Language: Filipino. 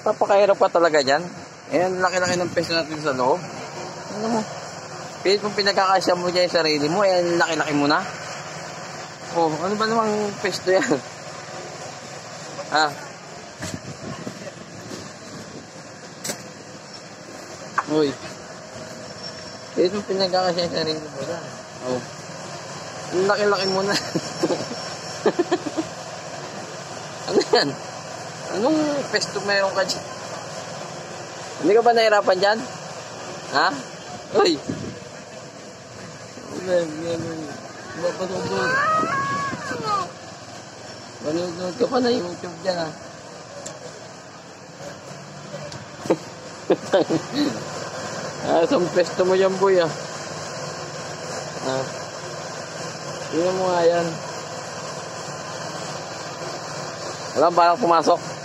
Papakahirap ka talaga dyan. Ayan, laki-laki ng peso natin sa loob. Ano mo? Pilit kung pinagkakasya mo dyan yung sarili mo, ayan, laki-laki mo na. Oh, ano ba namang pesto yan? Ha? Uy. Pilit kung pinagkakasya yung sarili mo dyan. Oh. Ang laki-laki mo na. Ano yan? Anong pesto meron ka dyan? Hindi ka ba nahirapan dyan? Ha? Uy! Panood. Panood ka pa na YouTube dyan, ha? Isang pesto mo dyan, boy, ha? Tingnan mo nga yan. Wala ba pumasok?